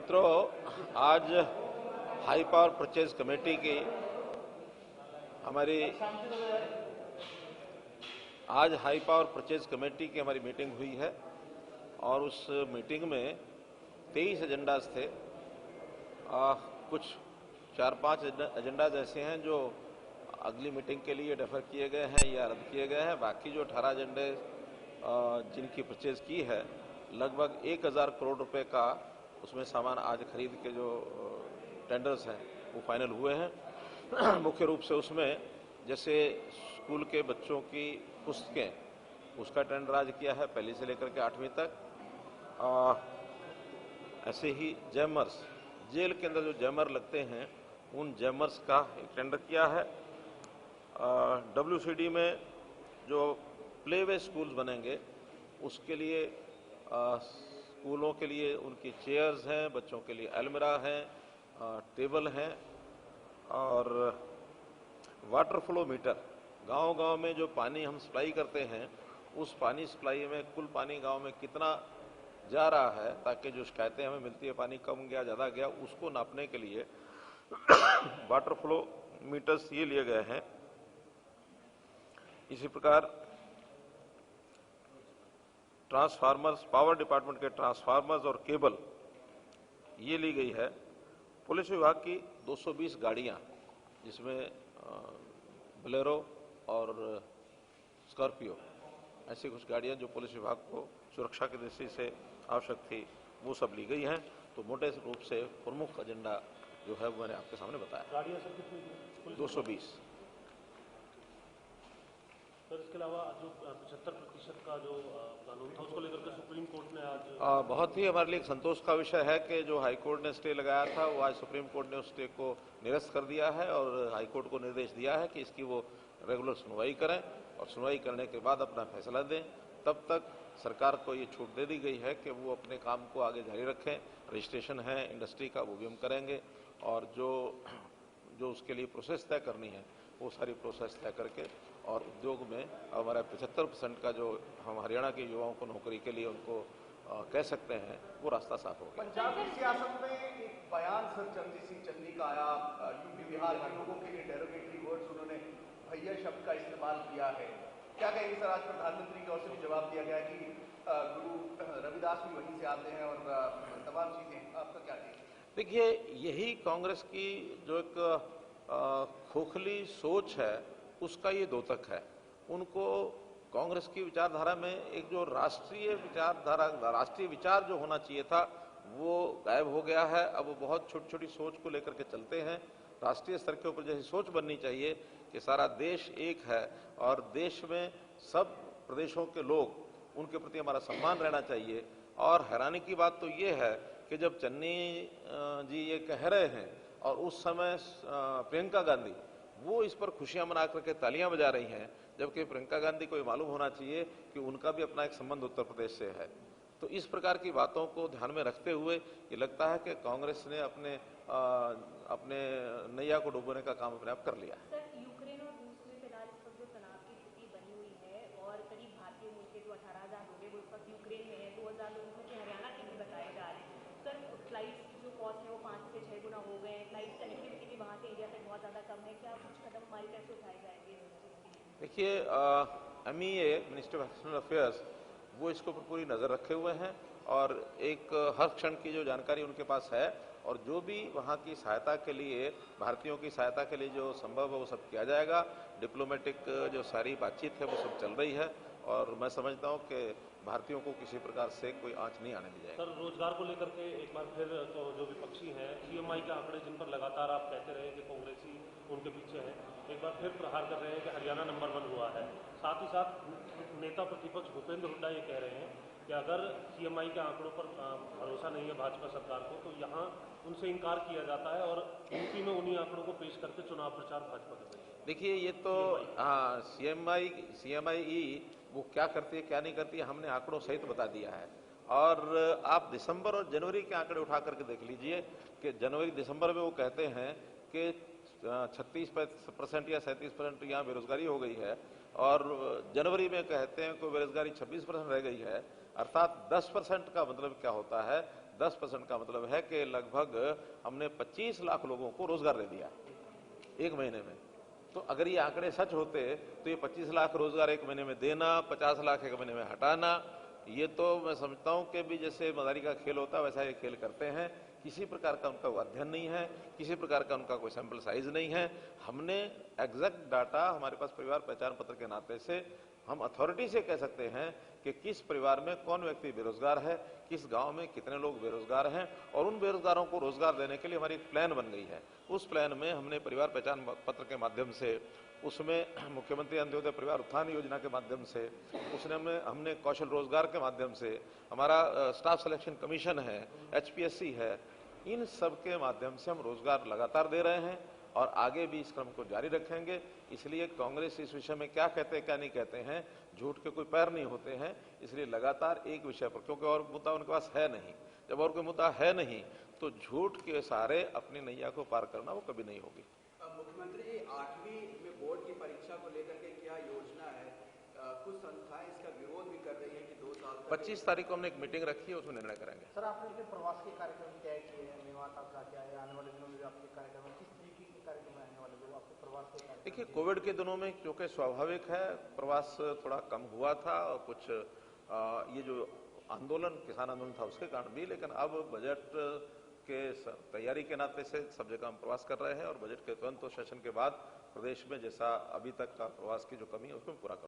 मित्रों, आज high power purchase committee की हमारी मीटिंग हुई है और उस मीटिंग में 23 एजेंडाज थे। कुछ 4-5 एजेंडाज ऐसे हैं जो अगली मीटिंग के लिए डेफर किए गए हैं या रद्द किए गए हैं। बाकी जो 18 एजेंडे जिनकी परचेज की है, लगभग 1000 करोड़ रुपए का उसमें सामान आज खरीद के जो टेंडर्स हैं वो फाइनल हुए हैं। मुख्य रूप से उसमें जैसे स्कूल के बच्चों की पुस्तकें, उसका टेंडर आज किया है 1 से लेकर के 8वीं तक। ऐसे ही जैमर्स, जेल के अंदर जो जैमर लगते हैं उन जैमर्स का एक टेंडर किया है। WCD में जो प्लेवे स्कूल्स बनेंगे उसके लिए स्कूलों के लिए उनकी चेयर्स हैं, बच्चों के लिए अलमीरा हैं, टेबल हैं। और वाटर फ्लो मीटर, गांव-गांव में जो पानी हम सप्लाई करते हैं उस पानी सप्लाई में कुल पानी गांव में कितना जा रहा है, ताकि जो शिकायतें हमें मिलती है पानी कम गया ज़्यादा गया उसको नापने के लिए वाटर फ्लो मीटर्स ये लिए गए हैं। इसी प्रकार ट्रांसफार्मर्स, पावर डिपार्टमेंट के ट्रांसफार्मर्स और केबल ये ली गई है। पुलिस विभाग की 220 गाड़ियां, जिसमें बोलेरो और स्कॉर्पियो, ऐसी कुछ गाड़ियां जो पुलिस विभाग को सुरक्षा की दृष्टि से आवश्यक थी, वो सब ली गई हैं। तो मोटे रूप से प्रमुख एजेंडा जो है वो मैंने आपके सामने बताया। गाड़ियां सर कितनी? 220। सर, इसके अलावा जो 75% का जो कानून था उसको लेकर के सुप्रीम कोर्ट ने आज बहुत ही हमारे लिए एक संतोष का विषय है कि जो हाईकोर्ट ने स्टे लगाया था वो आज सुप्रीम कोर्ट ने उस स्टे को निरस्त कर दिया है और हाईकोर्ट को निर्देश दिया है कि इसकी वो रेगुलर सुनवाई करें और सुनवाई करने के बाद अपना फैसला दें। तब तक सरकार को ये छूट दे दी गई है कि वो अपने काम को आगे जारी रखें। रजिस्ट्रेशन है इंडस्ट्री का, वो भी हम करेंगे और जो उसके लिए प्रोसेस तय करनी है वो सारी प्रोसेस तय करके और उद्योग में हमारा 75% का जो हम हरियाणा के युवाओं को नौकरी के लिए उनको कह सकते हैं वो रास्ता साफ हो गया। पंजाब की सियासत में एक बयान सर चरणजीत सिंह चन्नी का आया, यूपी बिहार के लोगों के लिए डेरोगेटरी वर्ड्स उन्होंने भैया शब्द का इस्तेमाल किया है। क्या कहेंगे सर? आज प्रधानमंत्री की ओर से भी जवाब दिया गया कि गुरु रविदास भी वहीं से आते हैं और तमाम चीजें, आपका क्या कहेंगे? देखिए, यही कांग्रेस की जो एक खोखली सोच है उसका ये द्योतक है। उनको कांग्रेस की विचारधारा में एक जो राष्ट्रीय विचार जो होना चाहिए था वो गायब हो गया है। अब वो बहुत छोटी छोटी सोच को लेकर के चलते हैं। राष्ट्रीय स्तर के ऊपर जैसी सोच बननी चाहिए कि सारा देश एक है और देश में सब प्रदेशों के लोग, उनके प्रति हमारा सम्मान रहना चाहिए। और हैरानी की बात तो ये है कि जब चन्नी जी ये कह रहे हैं और उस समय प्रियंका गांधी वो इस पर खुशियां मना करके तालियां बजा रही हैं, जबकि प्रियंका गांधी को ये मालूम होना चाहिए कि उनका भी अपना एक संबंध उत्तर प्रदेश से है। तो इस प्रकार की बातों को ध्यान में रखते हुए ये लगता है कि कांग्रेस ने अपने नैया को डुबोने का काम अपने आप कर लिया है। सर, यूक्रेन और रूस में फिलहाल इस वक्त जो तनाव की स्थिति बनी हुई है और करीब भारतीय मूल के जो 18,000 लोग हैं वो इस वक्त यूक्रेन में है, 2,000 लोगों को हरियाणा के भी बताए जा रहे हैं। सर, फ्लाइट्स जो कॉस्ट है वो 5 से 6 गुना हो गए हैं। फ्लाइट कनेक्टिविटी भी वहाँ से इंडिया तक बहुत ज़्यादा कम है। क्या कुछ कदम हमारी तरफ से उठाए जाएंगे? देखिए, MEA, minister of external affairs, वो इसको पर पूरी नज़र रखे हुए हैं और एक हर क्षण की जो जानकारी उनके पास है और जो भी वहाँ की सहायता के लिए, भारतीयों की सहायता के लिए जो संभव है वो सब किया जाएगा। डिप्लोमेटिक जो सारी बातचीत है वो सब चल रही है और मैं समझता हूँ कि भारतीयों को किसी प्रकार से कोई आंच नहीं आने दी जाएगी। सर, रोजगार को लेकर के एक बार फिर तो जो विपक्षी हैं, CMI के आंकड़े जिन पर लगातार आप कहते रहे कि कांग्रेसी उनके पीछे है, एक बार फिर प्रहार कर रहे हैं कि हरियाणा नंबर 1 हुआ है। साथ ही साथ नेता प्रतिपक्ष भूपेंद्र हुड्डा ये कह रहे हैं कि अगर CMI के आंकड़ों पर भरोसा नहीं है भाजपा सरकार को तो यहाँ उनसे इनकार किया जाता है और यूपी में उन्हीं आंकड़ों को पेश करके चुनाव प्रचार भाजपा कर रही है। देखिए, ये तो CMI वो क्या करती है क्या नहीं करती है हमने आंकड़ों सहित बता दिया है। और आप दिसंबर और जनवरी के आंकड़े उठा करके देख लीजिए कि जनवरी दिसंबर में वो कहते हैं कि 36% या 37% यहाँ बेरोजगारी हो गई है और जनवरी में कहते हैं कि बेरोजगारी 26% रह गई है। अर्थात 10% का मतलब क्या होता है? 10% का मतलब है कि लगभग हमने 25 लाख लोगों को रोजगार दे दिया एक महीने में। तो अगर ये आंकड़े सच होते तो ये 25 लाख रोजगार एक महीने में देना, 50 लाख एक महीने में हटाना, ये तो मैं समझता हूं कि भी जैसे मदारी का खेल होता है वैसा ये खेल करते हैं। किसी प्रकार का उनका अध्ययन नहीं है, किसी प्रकार का उनका कोई सैंपल साइज नहीं है। हमने एग्जैक्ट डाटा हमारे पास परिवार पहचान पत्र के नाते से हम अथॉरिटी से कह सकते हैं कि किस परिवार में कौन व्यक्ति बेरोजगार है, किस गांव में कितने लोग बेरोजगार हैं, और उन बेरोजगारों को रोजगार देने के लिए हमारी एक प्लान बन गई है। उस प्लान में हमने परिवार पहचान पत्र के माध्यम से, उसमें मुख्यमंत्री अंत्योदय परिवार उत्थान योजना के माध्यम से, उसने हमने कौशल रोजगार के माध्यम से, हमारा स्टाफ सिलेक्शन कमीशन है, HPSC है, इन सब के माध्यम से हम रोजगार लगातार दे रहे हैं और आगे भी इस क्रम को जारी रखेंगे। इसलिए कांग्रेस इस विषय में क्या कहते हैं क्या नहीं कहते हैं, झूठ के कोई पैर नहीं होते हैं। इसलिए लगातार एक विषय पर, क्योंकि और मुद्दा उनके पास है नहीं, जब और कोई मुद्दा है नहीं तो झूठ के सहारे अपनी नैया को पार करना वो कभी नहीं होगी। मुख्यमंत्री जी, 8वीं में बोर्ड की परीक्षा को लेकर के क्या योजना है? कुछ संस्थाएं इसका विरोध भी कर रही है कि 2 साल 25 तारीख को हमने एक मीटिंग रखी है, उसमें निर्णय करेंगे। सर, आपने अपने प्रवास के कार्यक्रम तय किए हैं, मेवात आप जाके आए, आने वाले दिनों में भी आपके कार्यक्रम, किस तरीके के कार्यक्रम आने वाले जो आपके प्रवास के कार्यक्रम? देखिए, कोविड के दिनों में क्योंकि स्वाभाविक है प्रवास थोड़ा कम हुआ था और कुछ ये जो आंदोलन, किसान आंदोलन था उसके कारण भी, लेकिन अब बजट के तैयारी के नाते से सब जगह हम प्रवास कर रहे हैं और बजट के तुरंत सेशन के बाद प्रदेश में जैसा अभी तक का प्रवास की जो कमी है उसको पूरा कर